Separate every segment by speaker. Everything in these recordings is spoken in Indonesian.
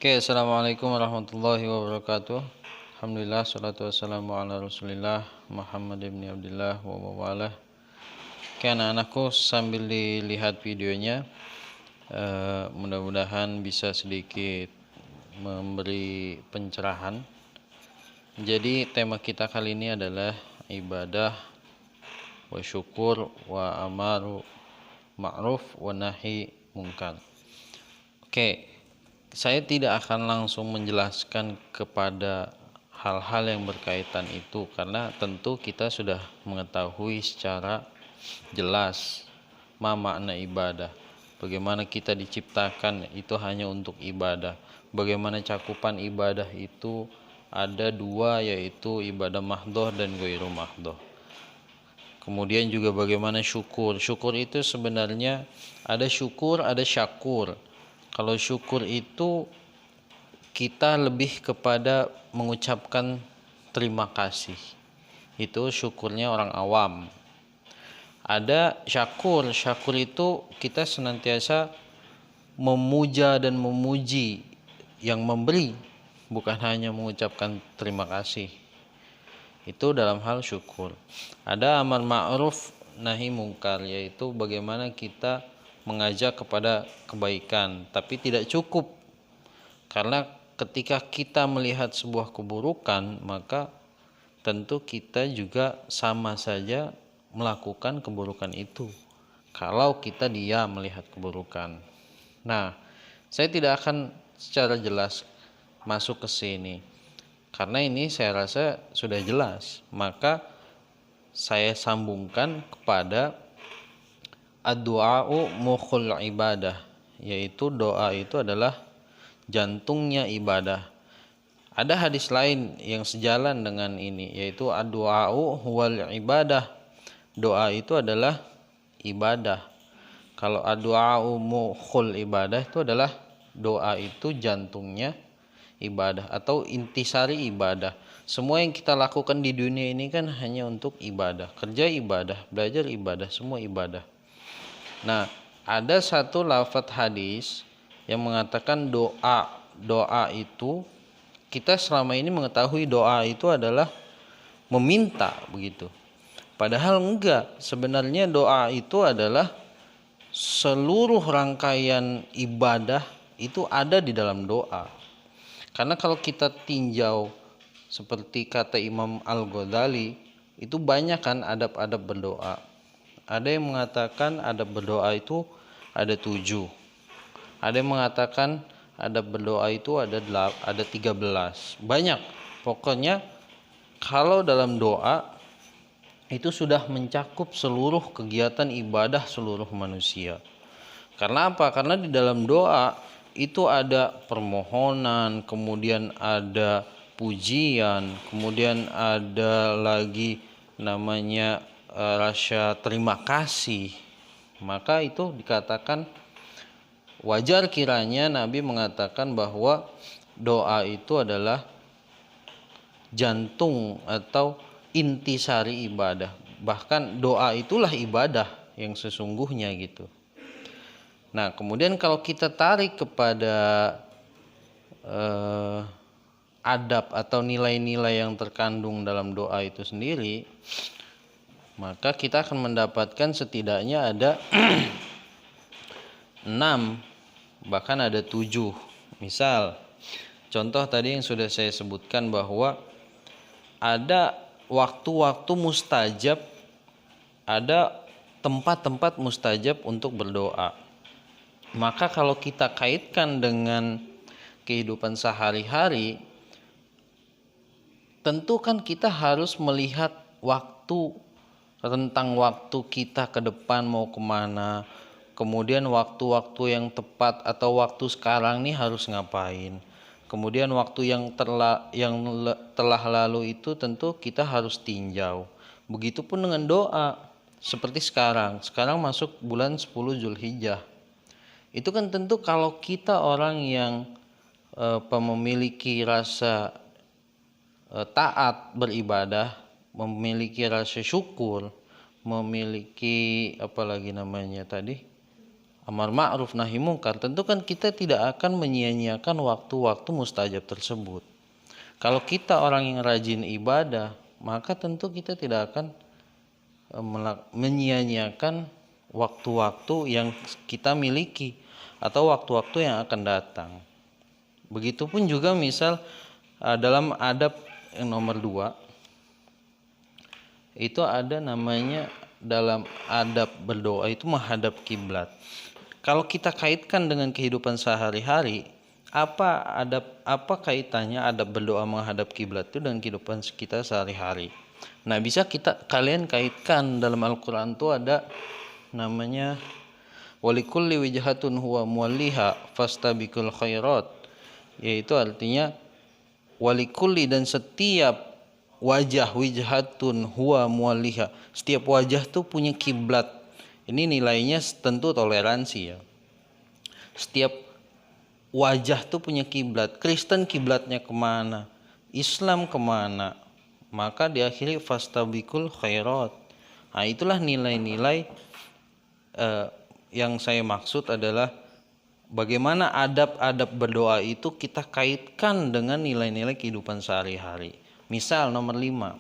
Speaker 1: Oke, assalamualaikum warahmatullahi wabarakatuh. Alhamdulillah, salatu wassalamu ala rasulillah Muhammad ibn Abdullah wa mawalah. Oke, anak-anakku, sambil dilihat videonya, mudah-mudahan bisa sedikit memberi pencerahan. Jadi tema kita kali ini adalah ibadah wa syukur wa amaru ma'ruf wa nahi mungkar. Oke, saya tidak akan langsung menjelaskan kepada hal-hal yang berkaitan itu karena tentu kita sudah mengetahui secara jelas makna ibadah. Bagaimana kita diciptakan itu hanya untuk ibadah. Bagaimana cakupan ibadah itu ada dua, yaitu ibadah mahdhoh dan ghairu mahdhoh. Kemudian juga bagaimana syukur. Syukur itu sebenarnya ada syukur, ada syakur. Kalau syukur itu kita lebih kepada mengucapkan terima kasih. Itu syukurnya orang awam. Ada syakur. Syakur itu kita senantiasa memuja dan memuji yang memberi, bukan hanya mengucapkan terima kasih. Itu dalam hal syukur. Ada amar ma'ruf nahi mungkar, yaitu bagaimana kita mengajak kepada kebaikan, tapi tidak cukup. Karena ketika kita melihat sebuah keburukan, maka tentu kita juga sama saja melakukan keburukan itu kalau kita diam melihat keburukan. Nah, saya tidak akan secara jelas masuk ke sini karena ini saya rasa sudah jelas. Maka saya sambungkan kepada ad-du'a'u mukhul ibadah, yaitu doa itu adalah jantungnya ibadah. Ada hadis lain yang sejalan dengan ini, yaitu ad-du'a'u huwal ibadah. Doa itu adalah ibadah. Kalau ad-du'a'u mukhul ibadah itu adalah doa itu jantungnya ibadah atau intisari ibadah. Semua yang kita lakukan di dunia ini kan hanya untuk ibadah. Kerja ibadah, belajar ibadah, semua ibadah. Nah, ada satu lafadz hadis yang mengatakan doa itu, kita selama ini mengetahui doa itu adalah meminta begitu. Padahal enggak, sebenarnya doa itu adalah seluruh rangkaian ibadah itu ada di dalam doa. Karena kalau kita tinjau seperti kata Imam Al-Ghazali, itu banyak kan adab-adab berdoa. Ada yang mengatakan adab berdoa itu ada 7. Ada yang mengatakan adab berdoa itu ada 13. Banyak. Pokoknya kalau dalam doa itu sudah mencakup seluruh kegiatan ibadah seluruh manusia. Karena apa? Karena di dalam doa itu ada permohonan, kemudian ada pujian, kemudian ada lagi namanya rasa terima kasih. Maka itu dikatakan wajar kiranya Nabi mengatakan bahwa doa itu adalah jantung atau intisari ibadah. Bahkan doa itulah ibadah yang sesungguhnya gitu. Nah, kemudian kalau kita tarik kepada adab atau nilai-nilai yang terkandung dalam doa itu sendiri, maka kita akan mendapatkan setidaknya ada 6, bahkan ada 7. Misal, contoh tadi yang sudah saya sebutkan bahwa ada waktu-waktu mustajab, ada tempat-tempat mustajab untuk berdoa. Maka kalau kita kaitkan dengan kehidupan sehari-hari, tentu kan kita harus melihat rentang waktu kita ke depan mau kemana, kemudian waktu-waktu yang tepat atau waktu sekarang nih harus ngapain, kemudian waktu yang telah lalu itu tentu kita harus tinjau. Begitupun dengan doa, seperti sekarang masuk bulan 10 Zulhijjah. Itu kan tentu kalau kita orang yang memiliki rasa taat beribadah, memiliki rasa syukur, memiliki amar ma'ruf nahi mungkar, tentu kan kita tidak akan menyia-nyiakan waktu-waktu mustajab tersebut. Kalau kita orang yang rajin ibadah, maka tentu kita tidak akan menyia-nyiakan waktu-waktu yang kita miliki atau waktu-waktu yang akan datang. Begitupun juga misal dalam adab yang nomor 2 itu ada namanya dalam adab berdoa itu menghadap kiblat. Kalau kita kaitkan dengan kehidupan sehari-hari, apa kaitannya adab berdoa menghadap kiblat itu dengan kehidupan kita sehari-hari? Nah, bisa kalian kaitkan dalam Al-Qur'an itu ada namanya walikulli wijhatun huwa muwalliha fastabiqul khairat, yaitu artinya walikulli, dan setiap wajah, wijhatun huwa muwalliha, setiap wajah tuh punya kiblat. Ini nilainya tentu toleransi ya. Setiap wajah tuh punya kiblat. Kristen kiblatnya kemana, Islam kemana, maka diakhiri fastabiqul khairat. Nah, itulah nilai-nilai yang saya maksud adalah bagaimana adab-adab berdoa itu kita kaitkan dengan nilai-nilai kehidupan sehari-hari. Misal nomor 5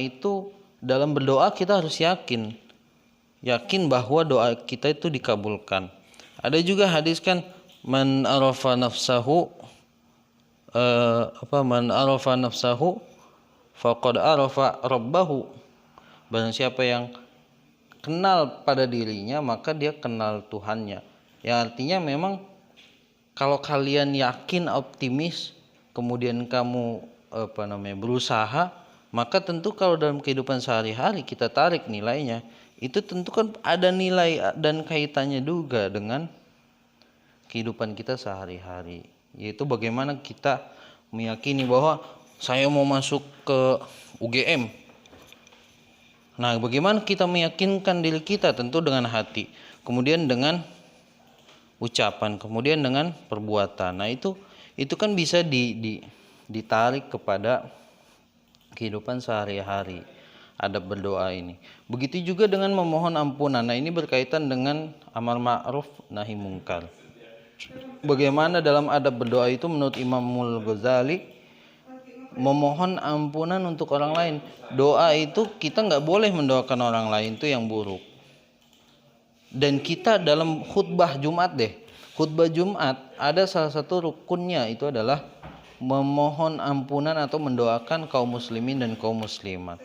Speaker 1: itu dalam berdoa kita harus yakin bahwa doa kita itu dikabulkan. Ada juga hadis kan, man arafa nafsahu faqad arafa rabbahu. Barang siapa yang kenal pada dirinya maka dia kenal Tuhannya. Ya, artinya memang kalau kalian yakin, optimis, kemudian kamu berusaha, maka tentu kalau dalam kehidupan sehari-hari kita tarik nilainya, itu tentu kan ada nilai dan kaitannya juga dengan kehidupan kita sehari-hari, yaitu bagaimana kita meyakini bahwa saya mau masuk ke UGM. Nah, bagaimana kita meyakinkan diri kita? Tentu dengan hati, kemudian dengan ucapan, kemudian dengan perbuatan. Nah, itu kan bisa ditarik kepada kehidupan sehari-hari, adab berdoa ini. Begitu juga dengan memohon ampunan. Nah, ini berkaitan dengan amar ma'ruf nahi mungkar. Bagaimana dalam adab berdoa itu menurut Imamul Ghazali, memohon ampunan untuk orang lain. Doa itu kita nggak boleh mendoakan orang lain itu yang buruk. Dan kita dalam khutbah Jumat ada salah satu rukunnya, itu adalah memohon ampunan atau mendoakan kaum muslimin dan kaum muslimat.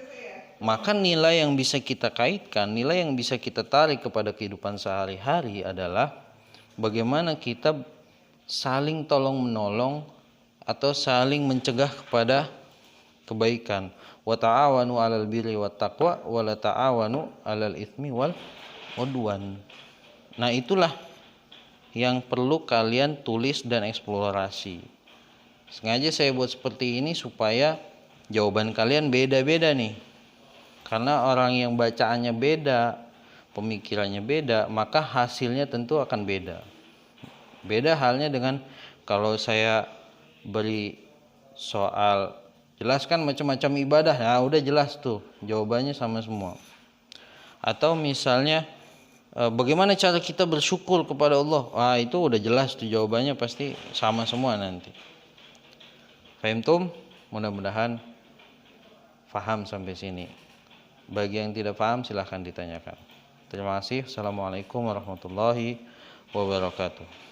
Speaker 1: Maka nilai yang bisa kita kaitkan, nilai yang bisa kita tarik kepada kehidupan sehari-hari adalah bagaimana kita saling tolong menolong atau saling mencegah kepada kebaikan. Wa ta'awanu 'alal birri wat taqwa wa la ta'awanu 'alal itsmi wal 'udwan. Nah, itulah yang perlu kalian tulis dan eksplorasi. Sengaja saya buat seperti ini supaya jawaban kalian beda-beda nih. Karena orang yang bacaannya beda, pemikirannya beda, maka hasilnya tentu akan beda. Beda halnya dengan kalau saya beri soal jelaskan macam-macam ibadah, nah udah jelas tuh jawabannya sama semua. Atau misalnya bagaimana cara kita bersyukur kepada Allah, itu udah jelas tuh jawabannya, pasti sama semua nanti. Fahimtum? Mudah-mudahan faham sampai sini. Bagi yang tidak paham silahkan ditanyakan. Terima kasih. Assalamualaikum warahmatullahi wabarakatuh.